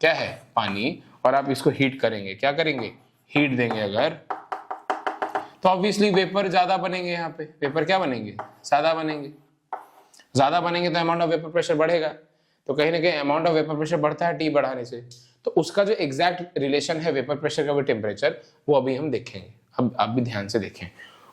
क्या है, पानी, और आप इसको हीट करेंगे, क्या करेंगे, हीट देंगे अगर, तो ऑब्वियसली वेपर ज्यादा बनेंगे। यहाँ पे वेपर क्या बनेंगे, ज्यादा बनेंगे। ज्यादा बनेंगे तो अमाउंट ऑफ वेपर प्रेशर बढ़ेगा, तो कहीं ना कहीं अमाउंट ऑफ वेपर प्रेशर बढ़ता है टी बढ़ाने से, तो उसका जो एग्जैक्ट रिलेशन है वेपर प्रेशर का विद टेम्परेचर, वो अभी हम देखेंगे। अब आप भी ध्यान से देखें।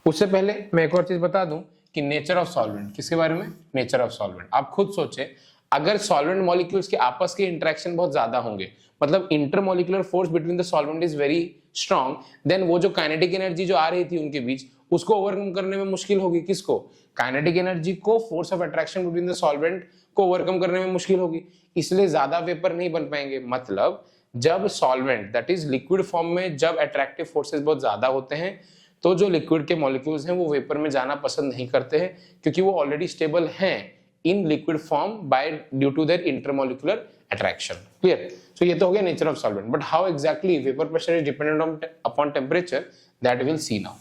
उससे पहले मैं एक और चीज बता दूं कि नेचर ऑफ सॉल्वेंट, किसके बारे में, नेचर ऑफ सॉल्वेंट। आप खुद सोचें, अगर सॉल्वेंट मॉलिक्यूल्स के आपस के इंटरेक्शन बहुत ज्यादा होंगे, मतलब intermolecular force between the solvent is very strong, then वो जो काइनेटिक एनर्जी जो आ रही थी उनके बीच, उसको ओवरकम करने में मुश्किल होगी। किसको, काइनेटिक एनर्जी को, force of attraction between the solvent को ओवरकम करने में मुश्किल होगी, इसलिए ज्यादा वेपर नहीं बन पाएंगे। मतलब जब solvent that is liquid form में जब अट्रैक्टिव फोर्सेस बहुत ज्यादा होते हैं, तो जो लिक्विड के मॉलिक्यूल्स हैं वो वेपर में जाना पसंद नहीं करते हैं, क्योंकि वो ऑलरेडी स्टेबल हैं in liquid form by due to their intermolecular attraction. Clear. So ये तो हो गया nature of solvent, but how exactly vapour pressure is dependent upon temperature, that will see now.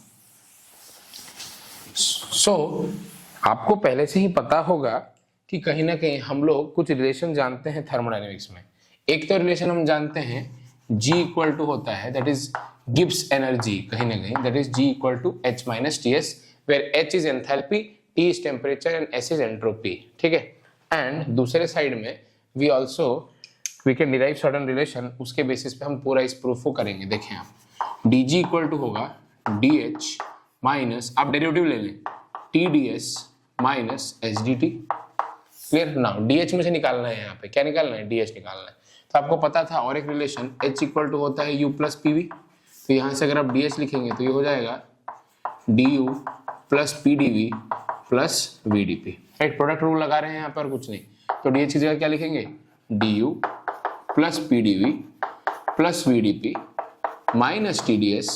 So आपको पहले से ही पता होगा कि कहीं ना कहीं हम लोग कुछ रिलेशन जानते हैं थर्मोडायनेमिक्स में। एक तो रिलेशन हम जानते हैं G इक्वल टू होता है, दैट इज गिब्स एनर्जी, कहीं ना कहीं that is G equal to H minus TS, where H is enthalpy, T is temperature and S is entropy. ठीक है। एंड दूसरे साइड में we can derive certain relation, उसके बेसिस पे हम पूरा इस प्रूफ को करेंगे। देखें आप, dG इक्वल टू होगा DH माइनस, आप डेरिवेटिव ले लें, TdS minus SdT। Clear. Now DH में से निकालना है, यहाँ पे क्या निकालना है, DH निकालना है। तो आपको पता था और एक रिलेशन H इक्वल टू होता है U प्लस PV, तो यहाँ से अगर आप DH लिखेंगे तो ये हो जाएगा DU plus PdV plus VdP। Right, product rule लगा रहे हैं यहाँ पर, कुछ नहीं। तो DH की जगह क्या लिखेंगे, DU plus PdV plus VdP minus TdS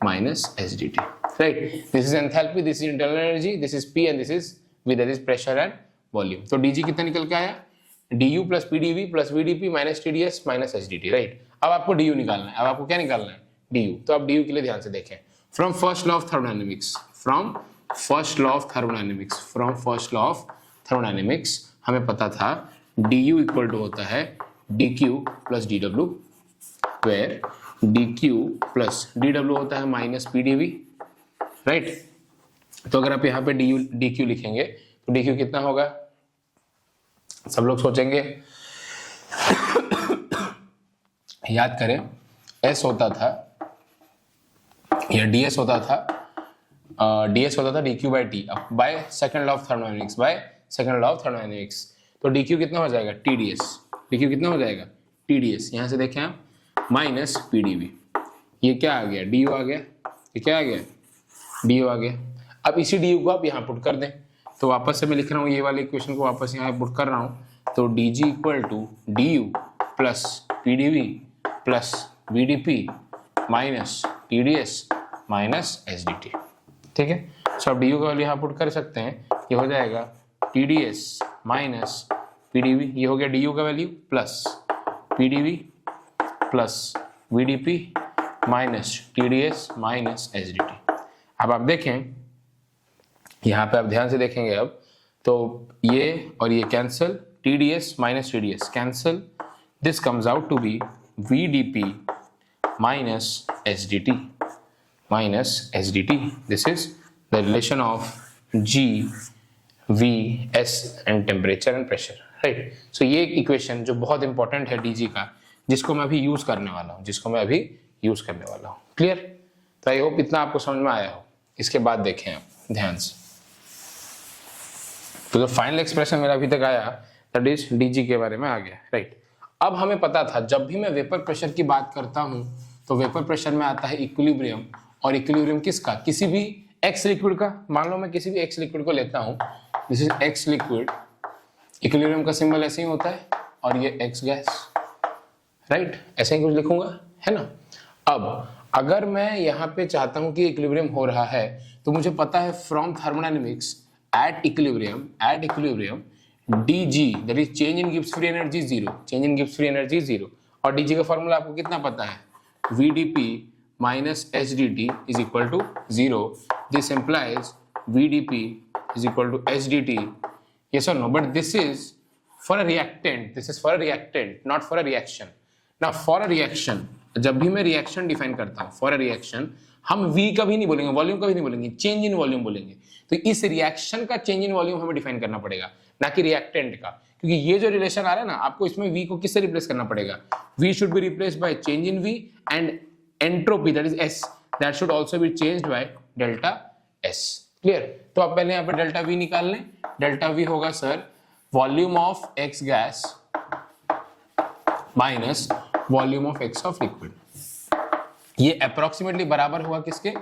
minus SdT। Right, this is enthalpy, this is internal energy, this is P and this is V, that is pressure and volume. तो DG कितना निकल के आया, DU plus PdV plus VdP minus TdS minus SdT। Right, अब आपको DU निकालना है। अब आपको क्या निकालना है, DU। तो आप DU के लिए ध्यान से देखें, from first law of thermodynamics, from first law of thermodynamics, from first law of thermodynamics हमें पता था DU इक्वल टू होता है DQ plus DW, where DQ plus DW होता है माइनस PdV। राइट, तो अगर आप यहाँ पे DQ लिखेंगे तो DQ कितना होगा, सब लोग सोचेंगे, याद करें, S होता था या DS होता था, DS होता था DQ बाई T, अब by second law of thermodynamics, by second law of thermodynamics, तो DQ कितना हो जाएगा, TdS। DQ कितना हो जाएगा, TdS। यहाँ से देखें आप, माइनस PdV, ये क्या आ गया, DU आ गया, ये क्या आ गया, DU आ गया। अब इसी DU को आप यहाँ पुट कर दें, तो वापस से मैं लिख रहा हूँ ये वाले इक्वेशन को वापस यहाँ पुट कर रहा हूँ, तो DG equal to DU plus PdV plus VdP minus TdS minus SdT। ठीक है, सो अब DU का वैल्यू यहाँ पुट कर सकते हैं, ये हो जाएगा TdS माइनस PdV, ये हो गया DU का value, plus PdV plus VdP minus TdS minus SdT। अब आप देखें यहाँ पे, आप ध्यान से देखेंगे अब, तो ये और ये cancel, TdS minus TdS cancel, this comes out to be VdP minus SdT minus SdT। This is the relation of G, V, S and temperature and pressure. Right, so ये एक इक्वेशन जो बहुत इंपॉर्टेंट है DG का, जिसको मैं अभी use करने वाला हूँ, क्लियर। तो आई होप इतना आपको समझ में आया हो। इसके बाद देखें आप ध्यान से, तो जो फाइनल एक्सप्रेशन मेरा अभी तक आया दैट इज DG के बारे में आ गया। राइट, अब हमें पता था जब भी मैं वेपर प्रेशर की बात करता हूं तो वेपर प्रेशर में आता है इक्विलिब्रियम, और इक्विलिब्रियम किसका, किसी भी एक्स लिक्विड का। मान लो मैं किसी भी एक्स लिक्विड को लेता हूं, this is x liquid, equilibrium का सिंबल ऐसे ही होता है, और ये एक्स गैस। राइट, ऐसे ही कुछ लिखूंगा, है ना। अब अगर मैं यहाँ पे चाहता हूं कि इक्विलिब्रियम हो रहा है, तो मुझे पता है from thermodynamics at equilibrium dg, that is change in Gibbs free energy zero, change in Gibbs free energy zero, और dg का फॉर्मूला आपको कितना पता है, vdp minus sdt is equal to 0. This implies vdp is equal to sdt, yes or no? But this is for a reactant, not for a reaction. ना for a reaction, जब भी मैं reaction define करता हूं for a reaction, हम V कभी नहीं बोलेंगे, वॉल्यूम कभी नहीं बोलेंगे, चेंज इन वॉल्यूम बोलेंगे। तो इस रिएक्शन का चेंज इन वॉल्यूम हमें डिफाइन करना पड़ेगा, ना कि रिएक्टेंट का, क्योंकि ये जो रिलेशन आ रहा है ना, आपको इसमें V को किससे रिप्लेस करना पड़ेगा? V should be replaced by change in V and entropy that is S that should also be changed by delta S। Clear? तो आप पहले यहाँ पे डेल्टा V निकाल लें। डेल्टा V होगा sir volume of X gas minus volume of X of liquid. ये approximately बराबर हुआ किसके?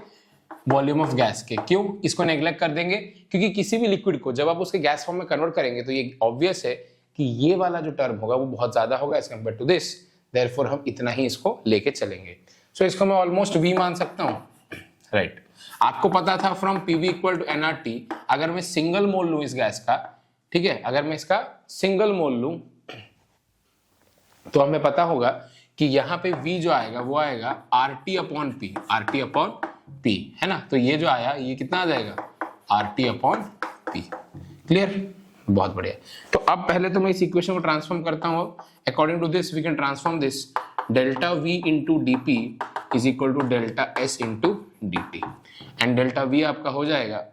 वॉल्यूम ऑफ गैस के। क्यों? इसको नेग्लेक्ट कर देंगे क्योंकि किसी भी लिक्विड को जब आप उसके गैस फॉर्म में कन्वर्ट करेंगे तो ये ऑब्वियस है कि ये वाला जो टर्म होगा वो बहुत ज्यादा होगा as compare to this, therefore हम इतना ही इसको लेके चलेंगे। सो इसको मैं ऑलमोस्ट V मान सकता हूं, राइट। आपको पता था from PV equal to nRT, अगर मैं सिंगल मोल लूं इस गैस का, ठीक है, अगर मैं इसका सिंगल मोल लूं तो हमें पता होगा कि यहाँ पे V जो आएगा वो आएगा RT upon P, RT upon P, है ना। तो ये जो आया ये कितना आ जाएगा? RT upon P। क्लियर? बहुत बढ़िया। तो अब पहले तो मैं इस इक्वेशन को ट्रांसफॉर्म करता हूँ। According to this we can transform this, delta V into DP is equal to delta S into DT, and delta V आपका हो जाएगा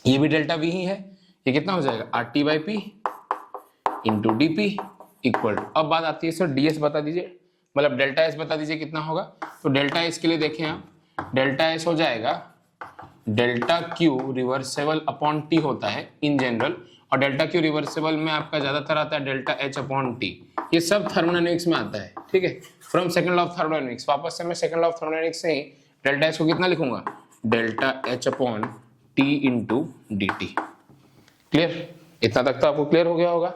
ये भी डेल्टा V ही है, ये कितना हो जाएगा? RT by P into DP equal to, अब बात आती है सर DS बता दीजिए, मतलब डेल्टा S बता दीजिए कितना होगा। तो डेल्टा S के लिए देखें आप, डेल्टा S हो जाएगा delta Q reversible upon T होता है इन जनरल, और डेल्टा Q रिवर्सेबल में आपका ज्यादातर आता है डेल्टा H अपॉन T। ये सब थर्मोडायनेमिक्स में आता है, ठीक है, from second law of thermodynamics. वापस से मैं सेकंड लॉ ऑफ थर्मोडायनेमिक्स से ही डेल्टा S को कितना लिखूंगा? Delta H upon T into DT। Clear? इतना तक तो आपको क्लियर हो गया होगा,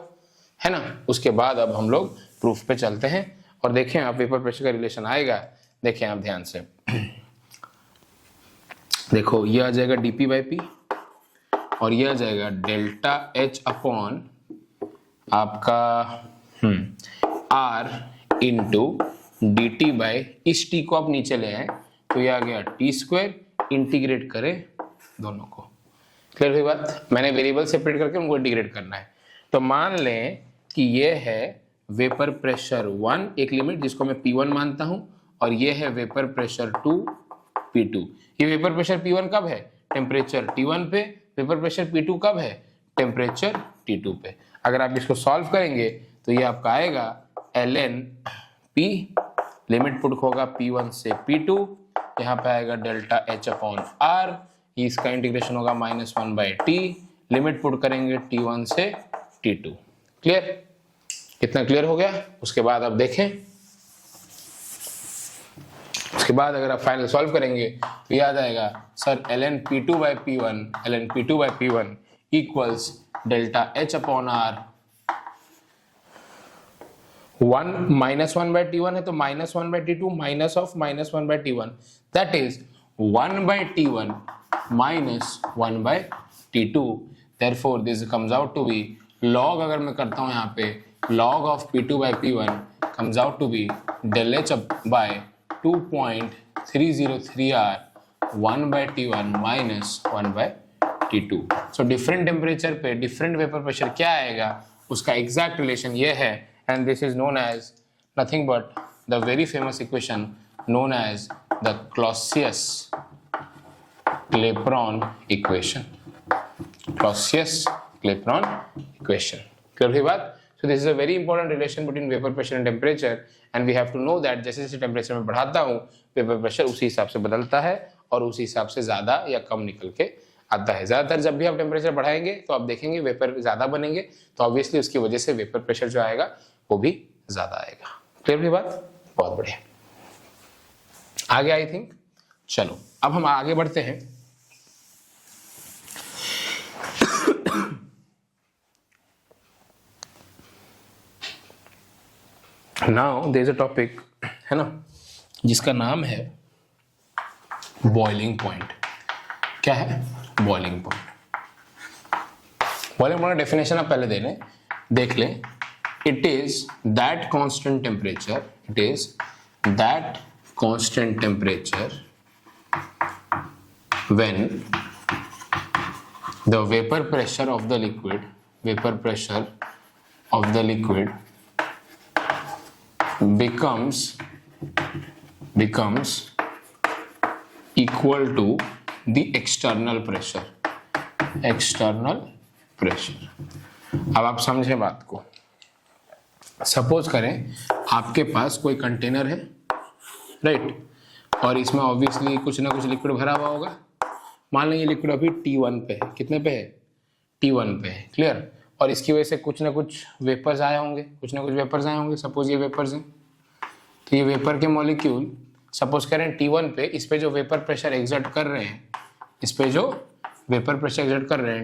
है ना। उसके बाद अब हम लोग प्रूफ पे चलते हैं और देखें आप वेपर प्रेशर का रिलेशन आएगा। देखें आप ध्यान से, देखो ये आ जाएगा dP बाई P और ये आ जाएगा डेल्टा H अपॉन आपका R इंटू DT बाई, इस T को आप नीचे ले आए तो ये आ गया T स्क्वायर, इंटीग्रेट करें दोनों को। क्लियर हुई बात? मैंने वेरिएबल सेपरेट करके उनको इंटीग्रेट करना है। तो मान लें कि ये है वेपर प्रेशर 1 एक लिमिट जिसको मैं P1 मानता हूं, और ये है वेपर प्रेशर 2 P2। ये वेपर प्रेशर P1 कब है? टेम्परेचर T1 पे। वेपर प्रेशर P2 कब है? टेम्परेचर T2 पे। अगर आप इसको सॉल्व करेंगे तो ये आपका आएगा ln P, लिमिट पुट होगा P1 से P2, यहाँ पे आएगा डेल्टा H अपॉन R, इसका इंटीग्रेशन होगा -1 बाई T, लिमिट पुट करेंगे T1 से T2। क्लियर? कितना क्लियर हो गया? उसके बाद आप देखें, उसके बाद अगर आप फाइनल सॉल्व करेंगे तो ये आ जाएगा sir ln P2 by P1, ln P2 by P1 equals delta H upon R, 1 -1 by T1 है तो -1 by T2 minus of -1 by T1, that is 1 by T1 minus 1 by T2। Therefore this comes out to be log, अगर मैं करता हूं यहाँ पे log of P2 by P1 comes out to be del H by 2.303 R 1 by T1 minus 1 by T2। So different temperature पे different vapour pressure क्या आएगा उसका एग्जैक्ट रिलेशन ये है, and this is known as nothing but the very famous equation known as the Clausius Clapeyron equation. Clausius-Clapeyron equation. Clear हुई बात? So this is a very important relation between vapor pressure and temperature, and we have to know that जैसे जैसे temperature में बढ़ाता हूँ vapour pressure उसी हिसाब से बदलता है और उसी हिसाब से ज्यादा या कम निकल के आता है। ज्यादातर जब भी आप टेम्परेचर बढ़ाएंगे तो आप देखेंगे वेपर ज्यादा बनेंगे, तो ऑब्वियसली उसकी वजह से वेपर प्रेशर जो आएगा वो भी ज्यादा आएगा। क्लियर हुई बात? बहुत बढ़िया। आगे आई थिंक, चलो अब हम आगे बढ़ते हैं। Now there is a topic, है ना, जिसका नाम है बॉइलिंग पॉइंट। क्या है? Boiling point. बॉइलिंग पॉइंट का डेफिनेशन आप पहले देख लें। It is that constant temperature, it is that constant temperature when the vapour pressure of the liquid, vapour pressure of the liquid becomes equal to the external pressure. अब आप समझे बात को। सपोज करें आपके पास कोई कंटेनर है, राइट, और इसमें ऑब्वियसली कुछ ना कुछ लिक्विड भरा हुआ होगा। मान लें ये लिक्विड अभी T1 पे है। कितने पे है? T1 पे है, क्लियर। और इसकी वजह से कुछ ना कुछ वेपर्स आए होंगे, सपोज ये वेपर्स हैं। तो ये वेपर के मॉलिक्यूल सपोज करें T1 पे, इस पे जो वेपर प्रेशर एग्जर्ट कर रहे हैं,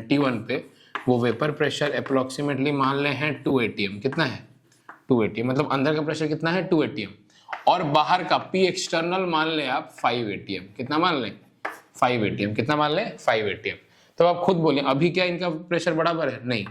T1 पे, वो वेपर प्रेशर अप्रोक्सीमेटली मान लें है 2 atm। कितना है? 2 atm। मतलब अंदर का प्रेशर कितना है? 2 atm। और बाहर का P एक्सटर्नल मान लें आप 5 atm। कितना मान लें? 5 atm। कितना मान लें? 5 atm। तो आप खुद बोलें अभी क्या इनका प्रेशर बराबर है? नहीं,